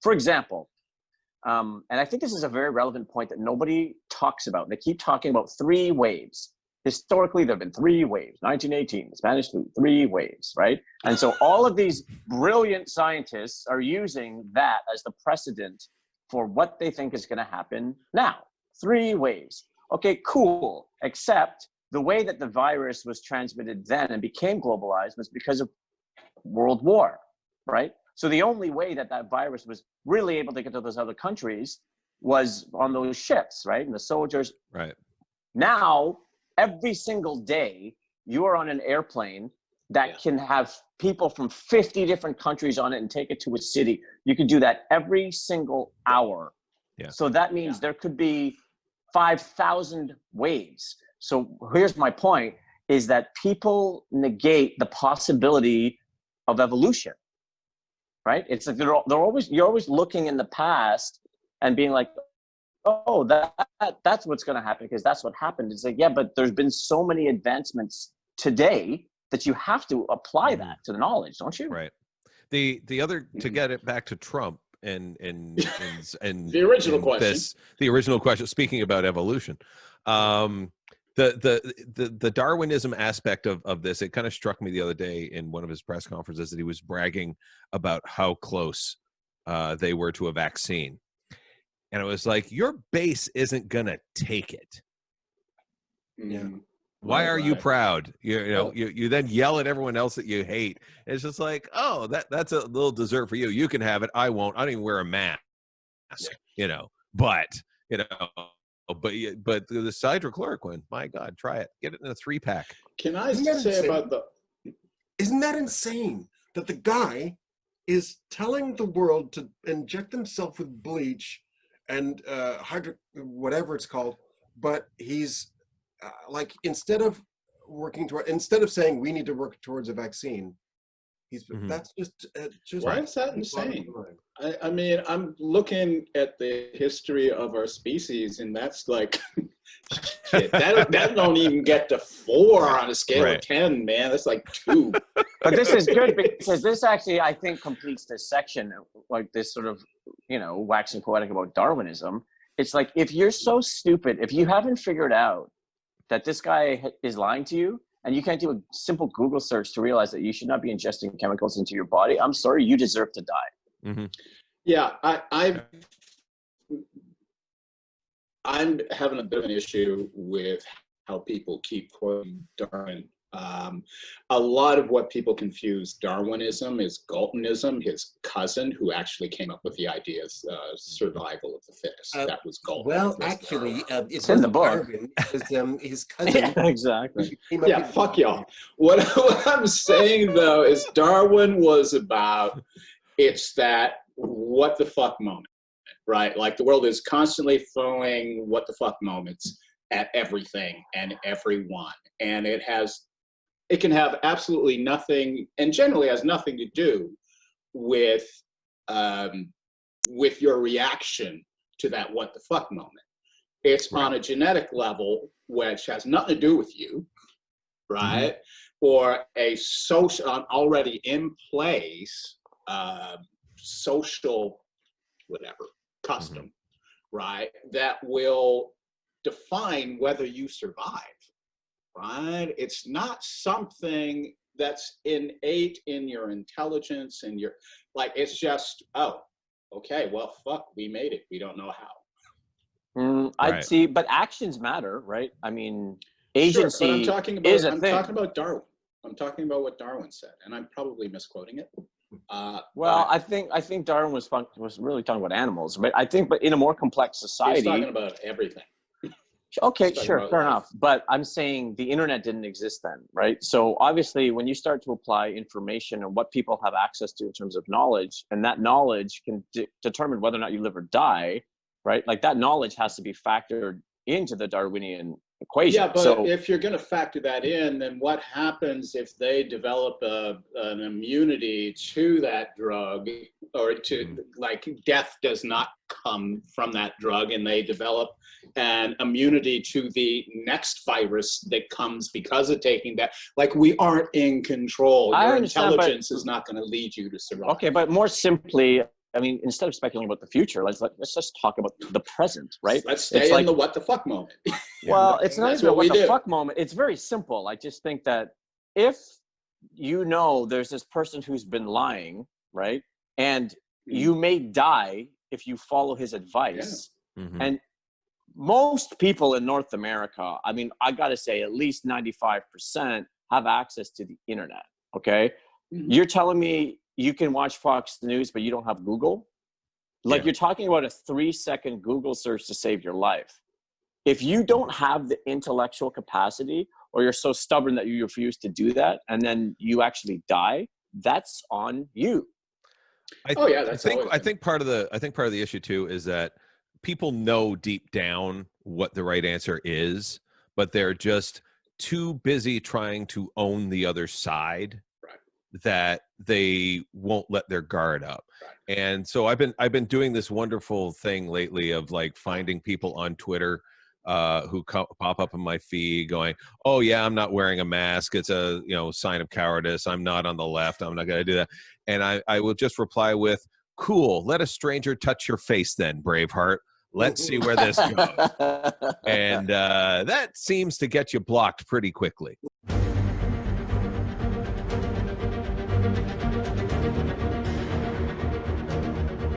For example, and I think this is a very relevant point that nobody talks about. They keep talking about 3 waves. Historically, there have been 3 waves. 1918, the Spanish flu, 3 waves, right? And so all of these brilliant scientists are using that as the precedent for what they think is going to happen now. 3 waves. Okay, cool. Except the way that the virus was transmitted then and became globalized was because of World War, right? So the only way that that virus was really able to get to those other countries was on those ships, right? And the soldiers. Right. Now, every single day, you are on an airplane that can have people from 50 different countries on it and take it to a city. You can do that every single hour. Yeah. So that means there could be 5,000 waves. So here's my point, is that people negate the possibility of evolution, right? It's like you're always looking in the past and being like, oh, that's what's going to happen because that's what happened. It's like, yeah, but there's been so many advancements today that you have to apply that to the knowledge, don't you? Right. The other, to get it back to Trump and the original question. The original question. Speaking about evolution, the Darwinism aspect of this, it kind of struck me the other day in one of his press conferences that he was bragging about how close they were to a vaccine. And it was like, your base isn't going to take it. Yeah. Why are you proud? You then yell at everyone else that you hate. It's just like, oh, that's a little dessert for you. You can have it. I won't. I don't even wear a mask, but the hydrochloroquine, my God, try it. Get it in a 3-pack. Can I say about Isn't that insane that the guy is telling the world to inject himself with bleach and whatever it's called, but he's instead of saying we need to work towards a vaccine, that's just why is that insane? I mean, I'm looking at the history of our species, and that's like shit. That don't even get to 4 on a scale of 10, man. That's like 2. But this is good because this actually, I think, completes this section, like this sort of, waxing poetic about Darwinism. It's like, if you're so stupid, if you haven't figured out that this guy is lying to you, and you can't do a simple Google search to realize that you should not be ingesting chemicals into your body, I'm sorry, you deserve to die. Mm-hmm. Yeah, I'm having a bit of an issue with how people keep quoting Darwin. A lot of what people confuse Darwinism is Galtonism, his cousin, who actually came up with the ideas, survival of the fittest. That was Galton. Well, actually, it's in the book. Darwin. It was his cousin. Yeah, exactly. Yeah, fuck y'all. What I'm saying, though, is Darwin was about, it's that what the fuck moment, right? Like the world is constantly throwing what the fuck moments at everything and everyone. And it can have absolutely nothing, and generally has nothing to do with your reaction to that what the fuck moment. It's on a genetic level, which has nothing to do with you, right? Or a social, already in place, social, whatever, custom, right? That will define whether you survive. Right? It's not something that's innate in your intelligence and it's just, oh, okay, well, fuck, we made it. We don't know how. I'd see, but actions matter, right? I mean, agency I'm talking about Darwin. I'm talking about what Darwin said, and I'm probably misquoting it. I think Darwin was really talking about animals, but in a more complex society. He's talking about everything. Okay, sure, fair enough. But I'm saying the internet didn't exist then, right? So obviously when you start to apply information and what people have access to in terms of knowledge, and that knowledge can determine whether or not you live or die, right? Like that knowledge has to be factored into the Darwinian equation. Yeah, but if you're going to factor that in, then what happens if they develop an immunity to that drug, or to death does not come from that drug, and they develop an immunity to the next virus that comes because of taking that? We aren't in control. Your intelligence is not going to lead you to survive. Okay, but more simply, I mean, instead of speculating about the future, let's just talk about the present, right? Let's stay in the what the fuck moment. Well, it's not That's even a what what we the do. fuck moment. It's very simple. I just think that if you know there's this person who's been lying, right? And you may die if you follow his advice. Mhm. And most people in North America, I mean, I got to say at least 95% have access to the internet, okay? Mhm. You're telling me you can watch Fox News, but you don't have Google? Like, Yeah. you're talking about a 3-second Google search to save your life. If you don't have the intellectual capacity, or you're so stubborn that you refuse to do that, and then you actually die, that's on you. Oh yeah, that's always I been- think part of the issue too is that people know deep down what the right answer is, but they're just too busy trying to own the other side Right. that they won't let their guard up. Right. And so I've been doing this wonderful thing lately of like finding people on Twitter who pop up in my feed going, oh yeah, I'm not wearing a mask, it's a sign of cowardice, I'm not on the left, I'm not going to do that. And I will just reply with, cool, let a stranger touch your face then, Braveheart, let's see where this goes. And that seems to get you blocked pretty quickly.